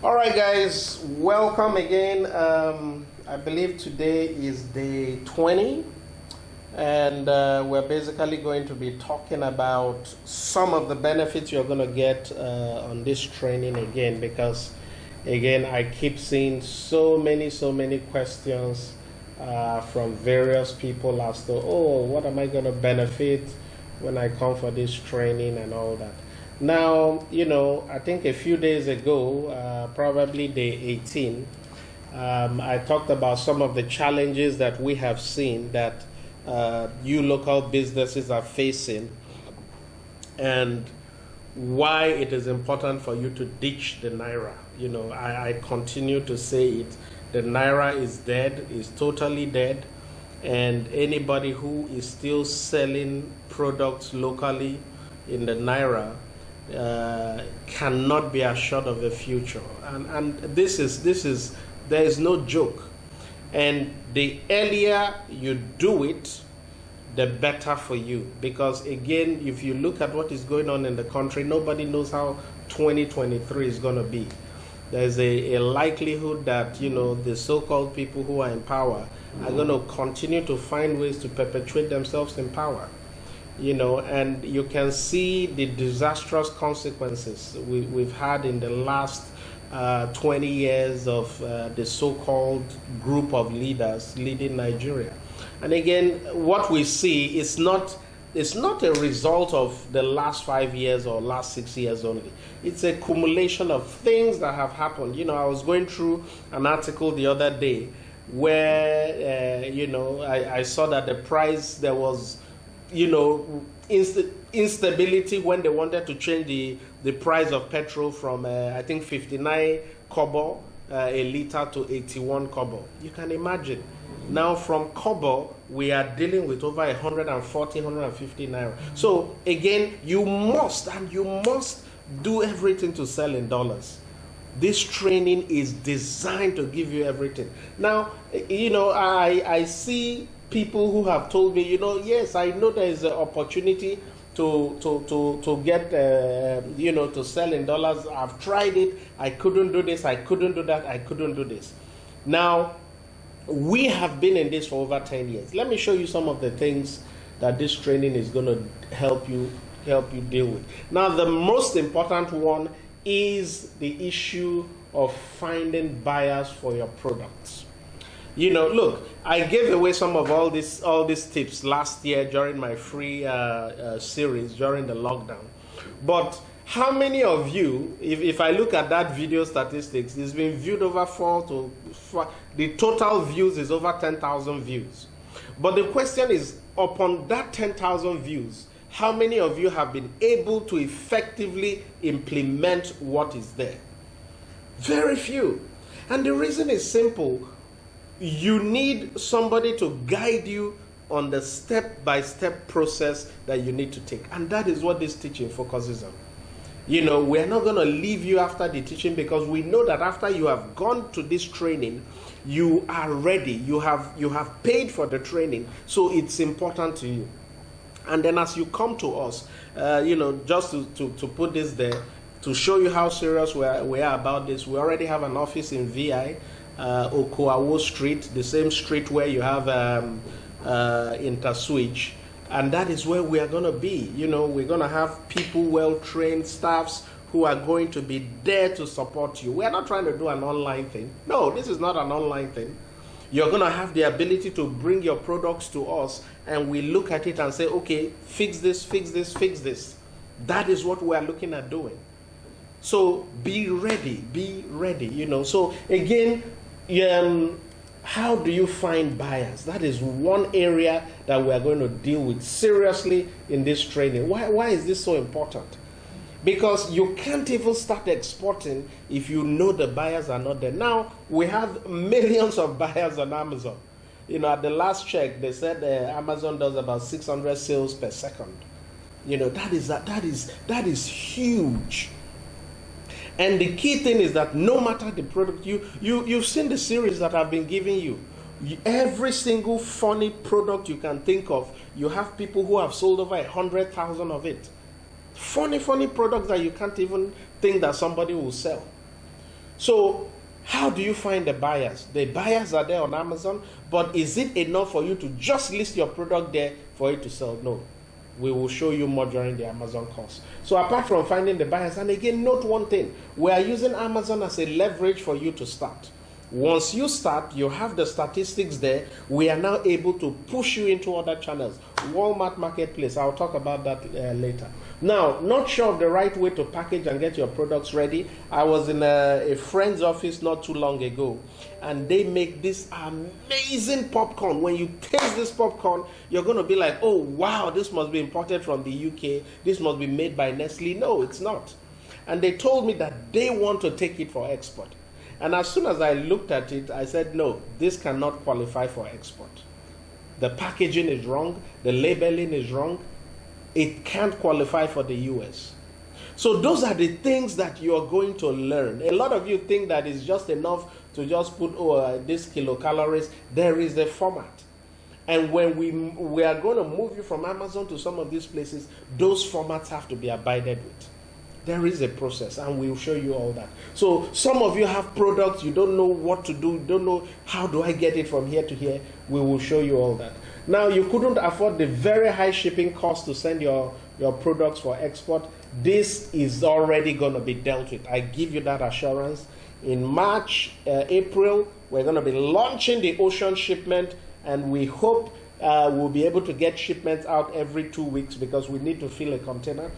All right, guys, welcome again. I believe today is day 20, and we're basically going to be talking about some of the benefits you're going to get on this training again, because again, I keep seeing so many questions from various people as to, oh, what am I going to benefit when I come for this training and all that. Now, I think a few days ago, probably day 18, I talked about some of the challenges that we have seen that you local businesses are facing, and why it is important for you to ditch the Naira. I continue to say it. The Naira is dead, is totally dead, and anybody who is still selling products locally in the Naira cannot be assured of the future, and this is there is no joke. And the earlier you do it, the better for you, because again, if you look at what is going on in the country, nobody knows how 2023 is going to be. There's a likelihood that the so-called people who are in power are going to continue to find ways to perpetuate themselves in power. And you can see the disastrous consequences we've had in the last 20 years of the so-called group of leaders leading Nigeria. And again, what we see is not a result of the last 5 years or last 6 years only. It's a accumulation of things that have happened. I was going through an article the other day where, I saw that the price, there was instability when they wanted to change the price of petrol from I think 59 kobo a liter to 81 kobo. You can imagine. Now from kobo, we are dealing with over 140, 150 naira. So again, you must do everything to sell in dollars. This training is designed to give you everything. Now, I see people who have told me, yes, I know there is an opportunity to get, to sell in dollars. I've tried it. I couldn't do this. I couldn't do that. I couldn't do this. Now, we have been in this for over 10 years. Let me show you some of the things that this training is going to help you deal with. Now, the most important one is the issue of finding buyers for your products. Look, I gave away some of all these tips last year during my free series during the lockdown. But how many of you, if I look at that video statistics, it's been viewed over the total views is over 10,000 views. But the question is, upon that 10,000 views, how many of you have been able to effectively implement what is there? Very few. And the reason is simple. You need somebody to guide you on the step-by-step process that you need to take. And that is what this teaching focuses on. We're not going to leave you after the teaching, because we know that after you have gone to this training, you are ready. You have paid for the training. So it's important to you. And then as you come to us, just to put this there, to show you how serious we are about this, we already have an office in VI, Okoawo Street, the same street where you have Interswitch, and that is where we are going to be. We're going to have people, well-trained staffs who are going to be there to support you. We are not trying to do an online thing. No, this is not an online thing. You're going to have the ability to bring your products to us, and we look at it and say, okay, fix this, fix this, fix this. That is what we are looking at doing. So be ready. So again, how do you find buyers? That is one area that we are going to deal with seriously in this training. Why is this so important? Because you can't even start exporting if you know the buyers are not there. Now, we have millions of buyers on Amazon. At the last check, they said Amazon does about 600 sales per second. That is huge. And the key thing is that no matter the product, you've seen the series that I've been giving you. Every single funny product you can think of, you have people who have sold over 100,000 of it. Funny products that you can't even think that somebody will sell. So how do you find the buyers? The buyers are there on Amazon, but is it enough for you to just list your product there for it to sell? No. We will show you more during the Amazon course. So apart from finding the buyers, and again, note one thing, we are using Amazon as a leverage for you to start. Once you start, you have the statistics there. We are now able to push you into other channels. Walmart Marketplace, I'll talk about that later. Now, not sure of the right way to package and get your products ready. I was in a friend's office not too long ago, and they make this amazing popcorn. When you taste this popcorn, you're going to be like, oh, wow, this must be imported from the UK. This must be made by Nestle. No, it's not. And they told me that they want to take it for export. And as soon as I looked at it, I said, no, this cannot qualify for export. The packaging is wrong. The labeling is wrong. It can't qualify for the US. So those are the things that you are going to learn. A lot of you think that it's just enough to just put this kilocalories. There is a format. And when we are going to move you from Amazon to some of these places, those formats have to be abided with. There is a process, and we'll show you all that. So some of you have products, you don't know what to do, you don't know how do I get it from here to here. We will show you all that. Now, you couldn't afford the very high shipping cost to send your products for export. This is already going to be dealt with. I give you that assurance. In March, April, we're going to be launching the ocean shipment, and we hope we'll be able to get shipments out every 2 weeks because we need to fill a container.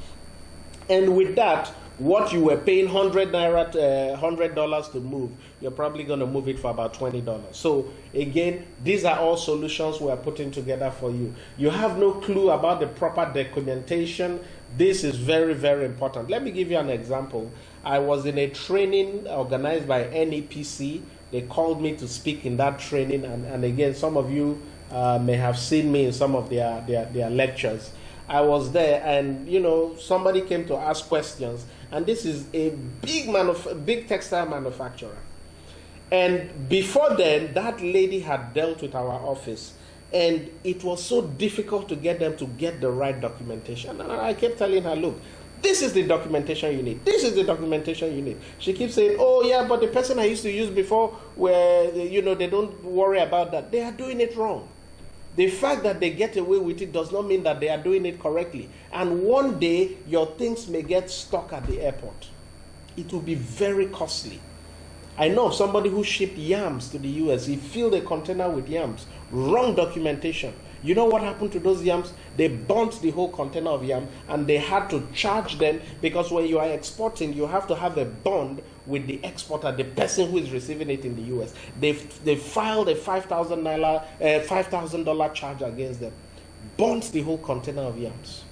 And with that, what you were paying $100 to move, you're probably going to move it for about $20. So again, these are all solutions we are putting together for you. You have no clue about the proper documentation. This is very, very important. Let me give you an example. I was in a training organized by NEPC. They called me to speak in that training. And again, some of you may have seen me in some of their lectures. I was there, and somebody came to ask questions, and this is a big textile manufacturer. And before then, that lady had dealt with our office, and it was so difficult to get them to get the right documentation. And I kept telling her, look, this is the documentation you need. This is the documentation you need. She keeps saying, oh yeah, but the person I used to use before, where they don't worry about that. They are doing it wrong. The fact that they get away with it does not mean that they are doing it correctly. And one day, your things may get stuck at the airport. It will be very costly. I know of somebody who shipped yams to the US. He filled a container with yams. Wrong documentation. You know what happened to those yams? They burnt the whole container of yam, and they had to charge them, because when you are exporting, you have to have a bond with the exporter, the person who is receiving it in the US. They filed a $5,000 charge against them. Burnt the whole container of yams.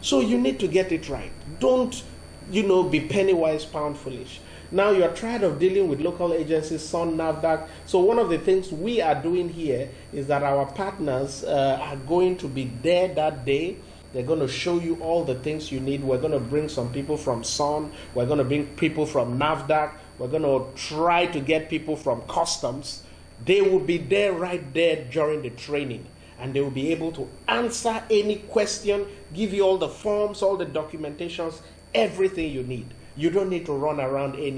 So you need to get it right. Don't, be penny wise, pound foolish. Now you're tired of dealing with local agencies, Sun, NAFDAC. So one of the things we are doing here is that our partners are going to be there that day. They're going to show you all the things you need. We're going to bring some people from Sun. We're going to bring people from NAFDAC. We're going to try to get people from Customs. They will be there right there during the training. And they will be able to answer any question, give you all the forms, all the documentations, everything you need. You don't need to run around I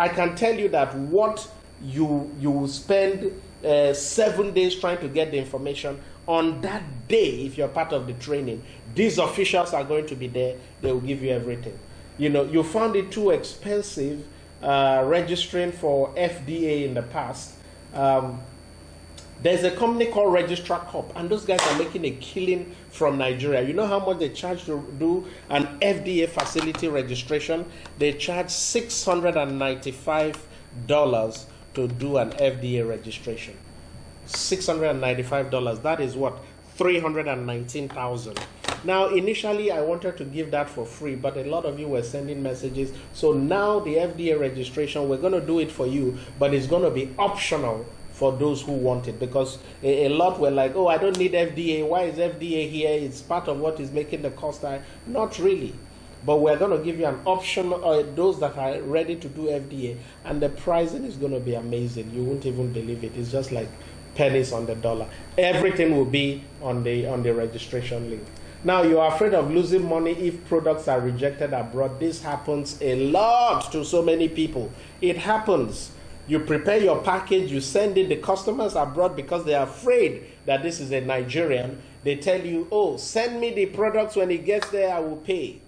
can tell you that what you will spend 7 days trying to get the information, on that day, if you're part of the training, these officials are going to be there. They will give you everything. You found it too expensive registering for FDA in the past. There's a company called Registrar Corp, and those guys are making a killing from Nigeria. You know how much they charge to do an FDA facility registration? They charge $695 to do an FDA registration. $695. That is what? $319,000. Now, initially, I wanted to give that for free, but a lot of you were sending messages. So now the FDA registration, we're going to do it for you, but it's going to be optional for those who want it, because a lot were like, oh, I don't need FDA. Why is FDA here? It's part of what is making the cost high. Not really. But we're going to give you an option, those that are ready to do FDA, and the pricing is going to be amazing. You won't even believe it. It's just like pennies on the dollar. Everything will be on the registration link. Now, you are afraid of losing money if products are rejected abroad. This happens a lot to so many people. It happens. You prepare your package, you send it, the customers abroad, because they are afraid that this is a Nigerian. They tell you, oh, send me the products, when it gets there, I will pay.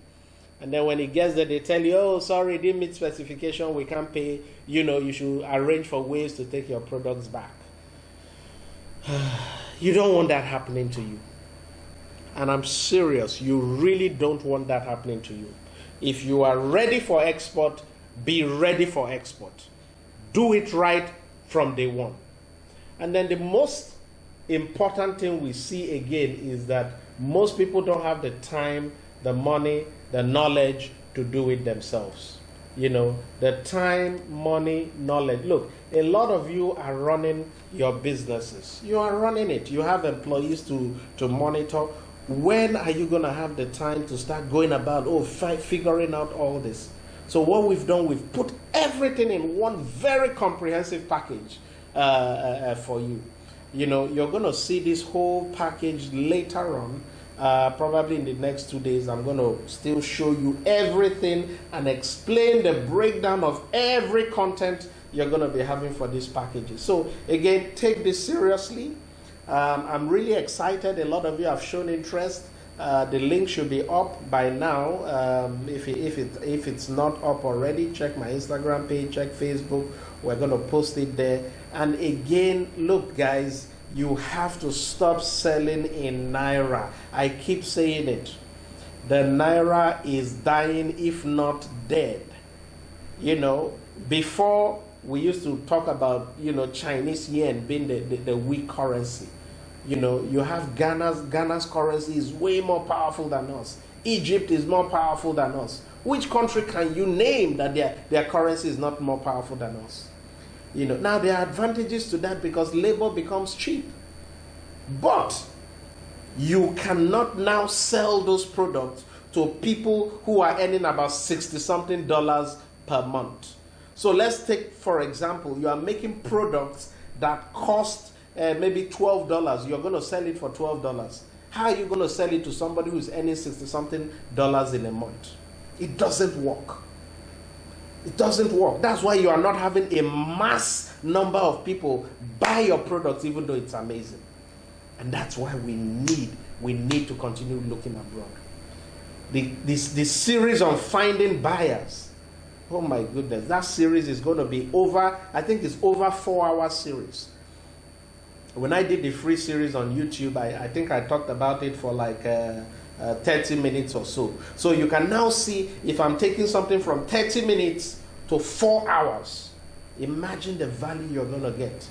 And then when it gets there, they tell you, oh, sorry, it didn't meet specification, we can't pay. You know, you should arrange for ways to take your products back. You don't want that happening to you. And I'm serious, you really don't want that happening to you. If you are ready for export, be ready for export. Do it right from day one. And then the most important thing we see again is that most people don't have the time, the money, the knowledge to do it themselves. You know, the time, money, knowledge. Look, a lot of you are running your businesses. You are running it. You have employees to monitor. When are you going to have the time to start going about, figuring out all this? So what we've done, we've put everything in one very comprehensive package for you. You know, you're going to see this whole package later on. Probably in the next 2 days, I'm going to still show you everything and explain the breakdown of every content you're going to be having for these packages. So again, take this seriously. I'm really excited. A lot of you have shown interest. The link should be up by now. If it's not up already, check my Instagram page, check Facebook. We're going to post it there. And again, look, guys, you have to stop selling in Naira. I keep saying it. The Naira is dying, if not dead. You know, before we used to talk about, you know, Chinese yen being the weak currency. You know, you have Ghana's currency is way more powerful than us. Egypt is more powerful than us. Which country can you name that their currency is not more powerful than us? You know, now there are advantages to that because labor becomes cheap. But you cannot now sell those products to people who are earning about $60-something per month. So let's take, for example, you are making products that cost maybe $12. You're going to sell it for $12. How are you going to sell it to somebody who's earning $60-something in a month? It doesn't work. It doesn't work. That's why you are not having a mass number of people buy your products, even though it's amazing. And that's why we need to continue looking abroad. This series on finding buyers. Oh my goodness, that series is going to be over, I think it's over 4-hour series. When I did the free series on YouTube, I think I talked about it for like 30 minutes or so. So you can now see if I'm taking something from 30 minutes to 4 hours. Imagine the value you're going to get.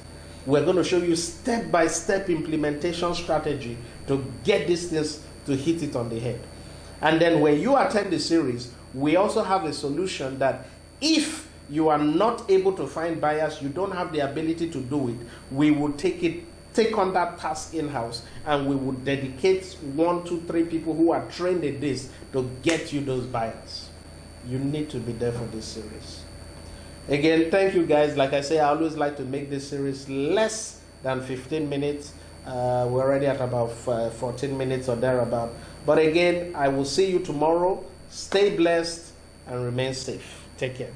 We're going to show you step-by-step implementation strategy to get these things to hit it on the head. And then when you attend the series, we also have a solution that if you are not able to find buyers, you don't have the ability to do it, we will take on that task in-house, and we will dedicate 1, 2, 3 people who are trained in this to get you those buyers. You need to be there for this series. Again, thank you guys. Like I say, I always like to make this series less than 15 minutes. We're already at about 14 minutes or thereabout. But again, I will see you tomorrow. Stay blessed and remain safe. Take care.